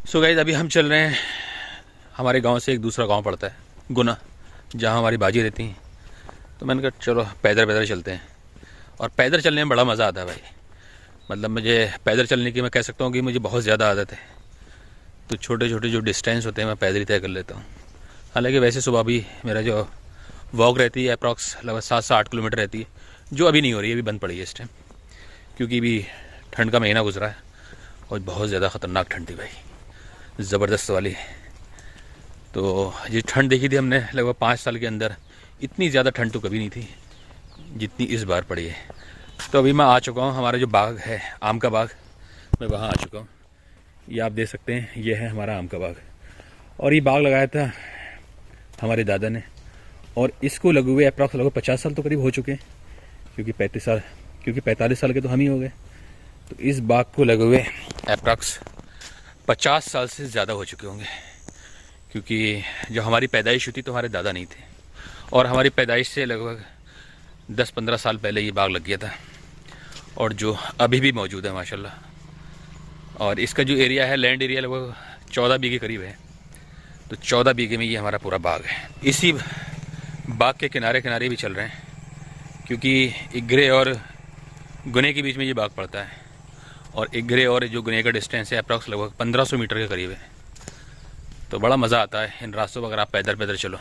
So guys अभी हम चल रहे हैं, हमारे गांव से एक दूसरा गांव पड़ता है गुना, जहां हमारी बाजी रहती हैं। तो मैंने कहा चलो पैदल पैदल चलते हैं। और पैदल चलने में बड़ा मज़ा आता है भाई। मतलब मुझे पैदल चलने की मैं कह सकता हूँ कि मुझे बहुत ज़्यादा आदत है। तो छोटे छोटे जो डिस्टेंस होते हैं मैं पैदल ही तय कर लेता हूँ। हालांकि वैसे सुबह भी मेरा जो वॉक रहती है अप्रॉक्स लगभग 7 से 8 किलोमीटर रहती है, जो अभी नहीं हो रही है, अभी बंद पड़ी है इस टाइम, क्योंकि अभी ठंड का महीना गुजरा है और बहुत ज़्यादा ख़तरनाक ठंड थी भाई, ज़बरदस्त वाली। तो ये ठंड देखी थी हमने लगभग 5 साल के अंदर, इतनी ज़्यादा ठंड तो कभी नहीं थी जितनी इस बार पड़ी है। तो अभी मैं आ चुका हूँ, हमारा जो बाग है आम का बाग, मैं वहाँ आ चुका हूँ। ये आप देख सकते हैं, ये है हमारा आम का बाग। और ये बाग लगाया था हमारे दादा ने, और इसको लगे हुए अप्रॉक्स लगभग 50 साल तो करीब हो चुके हैं, क्योंकि 35 साल, क्योंकि 45 साल के तो हम ही हो गए। तो इस बाग को लगे हुए अप्रॉक्स 50 साल से ज़्यादा हो चुके होंगे, क्योंकि जब हमारी पैदाइश हुई थी तो हमारे दादा नहीं थे, और हमारी पैदाइश से लगभग 10-15 साल पहले ये बाग लग गया था, और जो अभी भी मौजूद है माशाल्लाह। और इसका जो एरिया है, लैंड एरिया लगभग 14 बीघे करीब है। तो 14 बीघे में ये हमारा पूरा बाग है। इसी बाग के किनारे किनारे भी चल रहे हैं, क्योंकि इगरे और गुने के बीच में ये बाग पड़ता है, और इगरे और जो गुने का डिस्टेंस है अप्रॉक्स लगभग 1500 मीटर के करीब है। तो बड़ा मज़ा आता है इन रास्तों पर अगर आप पैदल पैदल चलो।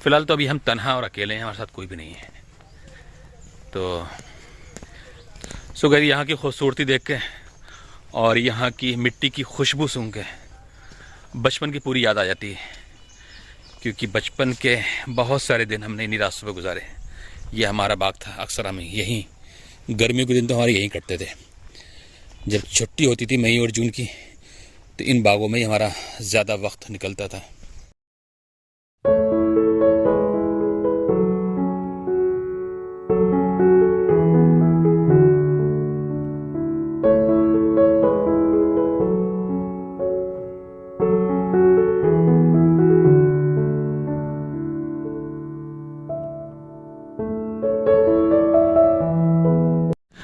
फ़िलहाल तो अभी हम तन्हा और अकेले हैं, हमारे साथ कोई भी नहीं है। तो सो गई यहाँ की खूबसूरती देख के और यहाँ की मिट्टी की खुशबू सूंघ के बचपन की पूरी याद आ जाती है, क्योंकि बचपन के बहुत सारे दिन हमने इन्हीं रास्तों पर गुजारे। ये हमारा बाग था, अक्सर हम यहीं, गर्मियों के दिन तो हमारे यहीं कटते थे। जब छुट्टी होती थी मई और जून की, तो इन बागों में ही हमारा ज़्यादा वक्त निकलता था।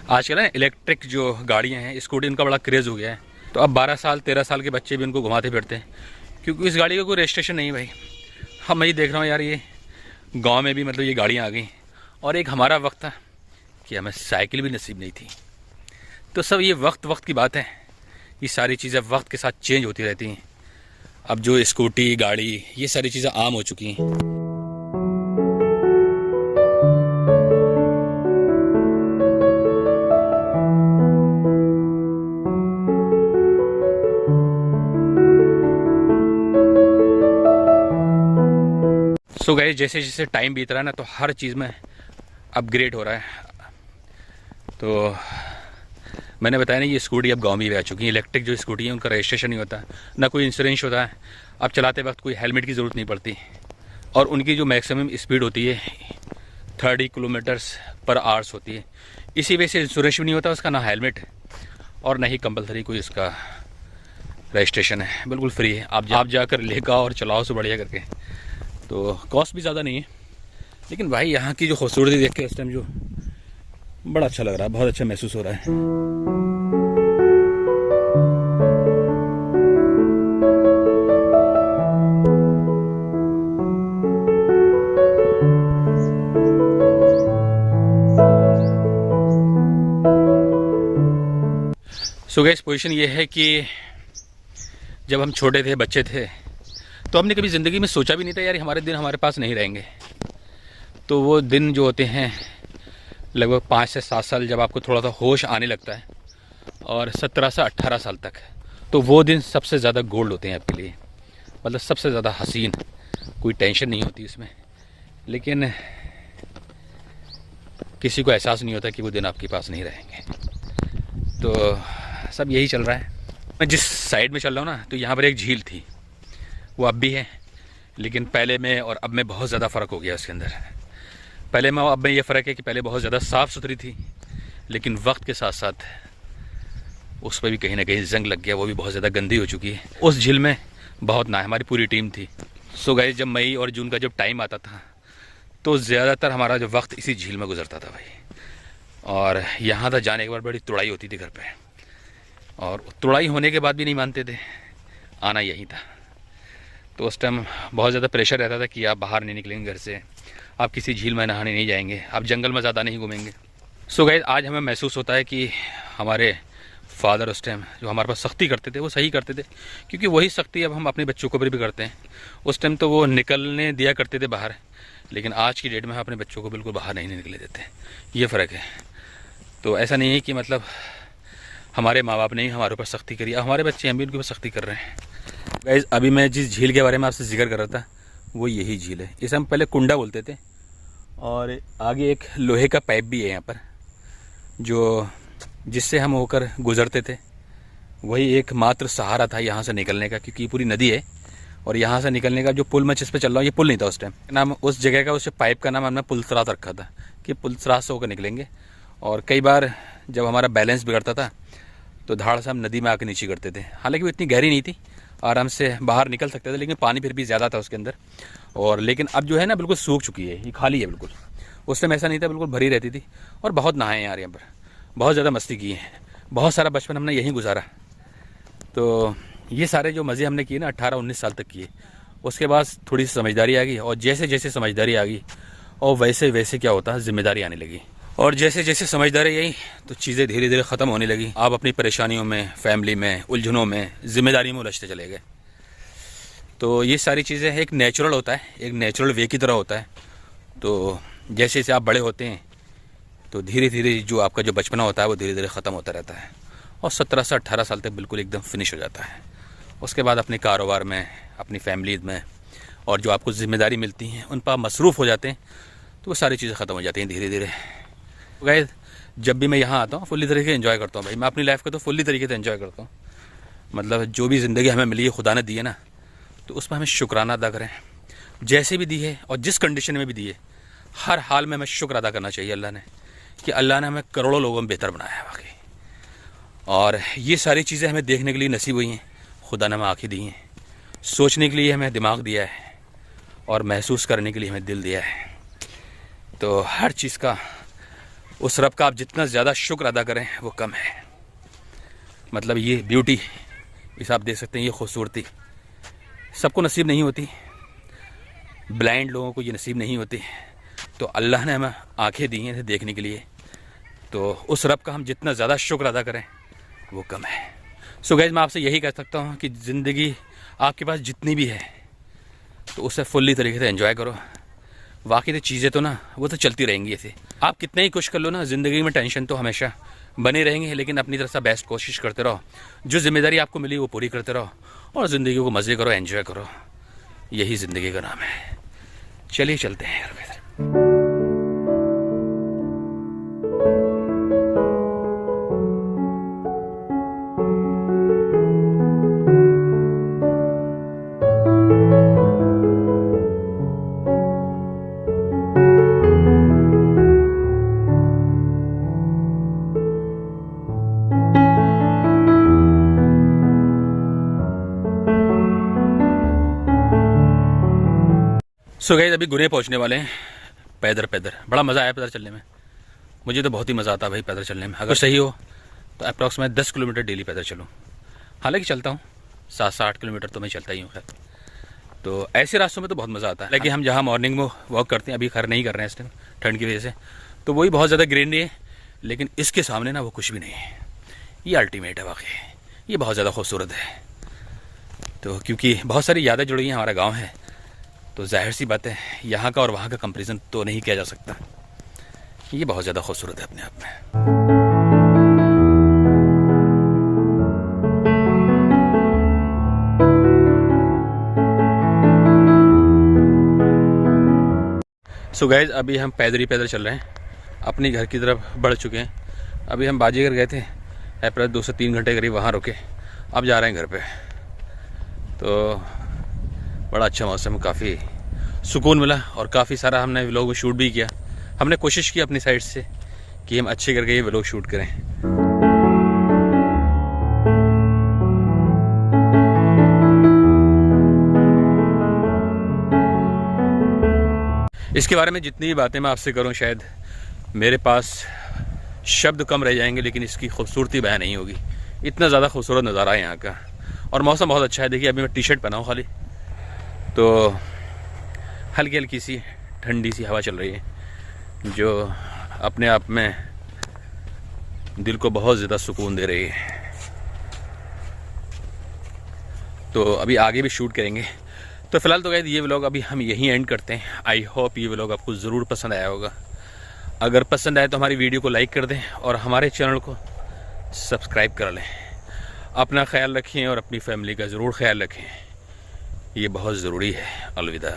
आजकल ना इलेक्ट्रिक जो गाड़ियाँ हैं, स्कूटी, उनका बड़ा क्रेज़ हो गया है। तो अब 12 साल 13 साल के बच्चे भी उनको घुमाते फिरते हैं, क्योंकि इस गाड़ी का कोई रजिस्ट्रेशन नहीं है भाई। हम मैं ही देख रहा हूँ यार, ये गांव में भी मतलब ये गाड़ियाँ आ गई। और एक हमारा वक्त था कि हमें साइकिल भी नसीब नहीं थी। तो सब ये वक्त वक्त की बात है, ये सारी चीज़ें वक्त के साथ चेंज होती रहती हैं। अब जो स्कूटी, गाड़ी, ये सारी चीज़ें आम हो चुकी हैं। सो गाइस जैसे जैसे टाइम बीत रहा है ना, तो हर चीज़ में अपग्रेड हो रहा है। तो मैंने बताया ना, ये स्कूटी अब गांव में भी आ चुकी है। इलेक्ट्रिक जो स्कूटी है उनका रजिस्ट्रेशन नहीं होता, ना कोई इंश्योरेंस होता है। अब चलाते वक्त कोई हेलमेट की ज़रूरत नहीं पड़ती, और उनकी जो मैक्सिमम स्पीड होती है 30 किलोमीटर्स पर आवर्स होती है। इसी वजह से इंश्योरेंस भी नहीं होता उसका, ना हेलमेट और ना ही कंपलसरी कोई इसका रजिस्ट्रेशन है। बिल्कुल फ्री है, आप जाकर लेकर और चलाओ से बढ़िया करके। तो कॉस्ट भी ज़्यादा नहीं है। लेकिन भाई यहाँ की जो खूबसूरती देख के इस टाइम जो बड़ा अच्छा लग रहा है, बहुत अच्छा महसूस हो रहा है। सो गाइस पोजीशन ये है कि जब हम छोटे थे, बच्चे थे, तो हमने कभी ज़िंदगी में सोचा भी नहीं था यार हमारे दिन हमारे पास नहीं रहेंगे। तो वो दिन जो होते हैं लगभग 5 से 7 साल, जब आपको थोड़ा सा होश आने लगता है, और 17 से 18 साल तक, तो वो दिन सबसे ज़्यादा गोल्ड होते हैं आपके लिए। मतलब सबसे ज़्यादा हसीन, कोई टेंशन नहीं होती इसमें, लेकिन किसी को एहसास नहीं होता कि वो दिन आपके पास नहीं रहेंगे। तो सब यही चल रहा है। मैं जिस साइड में चल रहा हूँ ना, तो यहाँ पर एक झील थी, वो अब भी है, लेकिन पहले में और अब में बहुत ज़्यादा फ़र्क हो गया उसके अंदर। पहले में और अब में ये फ़र्क है कि पहले बहुत ज़्यादा साफ़ सुथरी थी, लेकिन वक्त के साथ साथ उस पर भी कहीं ना कहीं जंग लग गया, वो भी बहुत ज़्यादा गंदी हो चुकी है। उस झील में बहुत ना, हमारी पूरी टीम थी। सो गाइस जब मई और जून का जब टाइम आता था, तो ज़्यादातर हमारा जो वक्त इसी झील में गुजरता था भाई। और यहाँ तक जाने के बाद बड़ी तुड़ाई होती थी घर पे, और तुड़ाई होने के बाद भी नहीं मानते थे। आना यहीं था। तो उस टाइम बहुत ज़्यादा प्रेशर रहता था कि आप बाहर नहीं निकलेंगे घर से, आप किसी झील में नहाने नहीं जाएंगे, आप जंगल में ज़्यादा नहीं घूमेंगे। सो गाइस, आज हमें महसूस होता है कि हमारे फादर उस टाइम जो हमारे पास सख्ती करते थे वो सही करते थे, क्योंकि वही सख्ती अब हम अपने बच्चों को भी करते हैं। उस टाइम तो वो निकलने दिया करते थे बाहर, लेकिन आज की डेट में हम अपने बच्चों को बिल्कुल बाहर नहीं निकले देते। ये फ़र्क है। तो ऐसा नहीं है कि मतलब हमारे माँ बाप ने ही हमारे ऊपर सख्ती करी, हमारे बच्चे हम भी उनके ऊपर सख्ती कर रहे हैं। गाइस, अभी मैं जिस झील के बारे में आपसे जिक्र कर रहा था वो यही झील है। इसे हम पहले कुंडा बोलते थे, और आगे एक लोहे का पाइप भी है यहाँ पर, जो जिससे हम होकर गुजरते थे। वही एक मात्र सहारा था यहाँ से निकलने का, क्योंकि पूरी नदी है और यहाँ से निकलने का जो पुल मैं जिस पे चल रहा हूँ, ये पुल नहीं था उस टाइम। नाम उस जगह का, उस पाइप का नाम हमने पुलसरात रखा था कि पुलसरात से होकर निकलेंगे। और कई बार जब हमारा बैलेंस बिगड़ता था तो धाड़ से हम नदी में आकर नीचे करते थे। हालांकि वो इतनी गहरी नहीं थी, आराम से बाहर निकल सकते थे, लेकिन पानी फिर भी ज़्यादा था उसके अंदर। और लेकिन अब जो है ना बिल्कुल सूख चुकी है, ये खाली है बिल्कुल। उस टाइम ऐसा नहीं था, बिल्कुल भरी रहती थी। और बहुत नहाए यार यहाँ पर, बहुत ज़्यादा मस्ती की है, बहुत सारा बचपन हमने यहीं गुजारा। तो ये सारे जो मज़े हमने किए ना 18-19 साल तक किए। उसके बाद थोड़ी सी समझदारी आ गई, और जैसे जैसे समझदारी आ गई और वैसे वैसे क्या होता है, जिम्मेदारी आने लगी। और जैसे जैसे समझदारी आई तो चीज़ें धीरे धीरे ख़त्म होने लगी। आप अपनी परेशानियों में, फैमिली में, उलझनों में, जिम्मेदारी में उलझते चले गए। तो ये सारी चीज़ें एक नेचुरल होता है, एक नेचुरल वे की तरह होता है। तो जैसे जैसे आप बड़े होते हैं तो धीरे धीरे जो आपका जो बचपना होता है वो धीरे धीरे ख़त्म होता रहता है, और 17 से 18 साल तक बिल्कुल एकदम फिनिश हो जाता है। उसके बाद अपने कारोबार में, अपनी फैमिली में, और जो आपको ज़िम्मेदारी मिलती हैं उन पर आप मसरूफ़ हो जाते हैं, तो वो सारी चीज़ें ख़त्म हो जाती हैं धीरे धीरे। तो गाइस, जब भी मैं यहाँ आता हूँ फुल्ली तरीके से एंजॉय करता हूँ भाई। मैं अपनी लाइफ को तो फुल्ली तरीके से एंजॉय करता हूँ। मतलब जो भी ज़िंदगी हमें मिली है, खुदा ने दी है ना, तो उस पर हमें शुक्राना अदा करें। जैसे भी दी है और जिस कंडीशन में भी दी है, हर हाल में हमें शुक्र अदा करना चाहिए अल्लाह ने, कि अल्लाह ने हमें करोड़ों लोगों में बेहतर बनाया है वाकई। और ये सारी चीज़ें हमें देखने के लिए नसीब हुई हैं, खुदा ने हमें आँखें दी हैं, सोचने के लिए हमें दिमाग दिया है, और महसूस करने के लिए हमें दिल दिया है। तो हर चीज़ का, उस रब का आप जितना ज़्यादा शुक्र अदा करें वो कम है। मतलब ये ब्यूटी, इसे आप देख सकते हैं, ये खूबसूरती सबको नसीब नहीं होती, ब्लाइंड लोगों को ये नसीब नहीं होती। तो अल्लाह ने हमें आंखें दी हैं देखने के लिए, तो उस रब का हम जितना ज़्यादा शुक्र अदा करें वो कम है। सो गाइस, मैं आपसे यही कह सकता हूँ कि ज़िंदगी आपके पास जितनी भी है तो उसे फुल्ली तरीके से एंजॉय करो। बाकी तो चीज़ें तो ना वो तो चलती रहेंगी ऐसे। आप कितना ही कुछ कर लो ना, ज़िंदगी में टेंशन तो हमेशा बने रहेंगे, लेकिन अपनी तरफ से बेस्ट कोशिश करते रहो। जो जिम्मेदारी आपको मिली वो पूरी करते रहो, और ज़िंदगी को मज़े करो, एंजॉय करो। यही ज़िंदगी का नाम है। चलिए चलते हैं यार। सो गाइस, अभी गुने पहुंचने वाले हैं पैदल पैदल। बड़ा मज़ा आया पैदल चलने में, मुझे तो बहुत ही मज़ा आता है भाई पैदल चलने में। अगर सही हो तो अप्रॉक्सीमेट 10 किलोमीटर डेली पैदल चलूँ। हालांकि चलता हूँ 7-8 किलोमीटर तो मैं चलता ही हूँ खैर। तो ऐसे रास्तों में तो बहुत मज़ा आता है। लेकिन हम जहाँ मॉर्निंग में वॉक करते हैं, अभी खैर नहीं कर रहे हैं इस टाइम ठंड की वजह से, तो वही बहुत ज़्यादा ग्रीनरी है, लेकिन इसके सामने ना वो कुछ भी नहीं है। ये अल्टीमेट है वाकई, ये बहुत ज़्यादा खूबसूरत है। तो क्योंकि बहुत सारी यादें जुड़ी हैं, हमारा गाँव है, तो जाहिर सी बात है यहाँ का और वहाँ का कंपैरिजन तो नहीं किया जा सकता। ये बहुत ज़्यादा खूबसूरत है अपने आप में। सो गाइस, अभी हम पैदल ही पैदल चल रहे हैं, अपनी घर की तरफ बढ़ चुके हैं। अभी हम बाजीगर गए थे, अप्रैल 2 से 3 घंटे करीब वहाँ रुके, अब जा रहे हैं घर पे। तो बड़ा अच्छा मौसम, काफ़ी सुकून मिला, और काफ़ी सारा हमने व्लॉग शूट भी किया। हमने कोशिश की अपनी साइड से कि हम अच्छे करके ये व्लॉग शूट करें। इसके बारे में जितनी भी बातें मैं आपसे करूं, शायद मेरे पास शब्द कम रह जाएंगे, लेकिन इसकी खूबसूरती बयां नहीं होगी। इतना ज़्यादा खूबसूरत नज़ारा है यहाँ का, और मौसम बहुत अच्छा है। देखिए अभी मैं टी शर्ट पहना हूँ खाली, तो हल्की हल्की सी ठंडी सी हवा चल रही है जो अपने आप में दिल को बहुत ज़्यादा सुकून दे रही है। तो अभी आगे भी शूट करेंगे। तो फिलहाल तो गाइस ये व्लॉग अभी हम यहीं एंड करते हैं। आई होप ये व्लॉग आपको ज़रूर पसंद आया होगा। अगर पसंद आए तो हमारी वीडियो को लाइक कर दें और हमारे चैनल को सब्सक्राइब कर लें। अपना ख्याल रखें और अपनी फैमिली का ज़रूर ख्याल रखें, ये बहुत ज़रूरी है। अलविदा।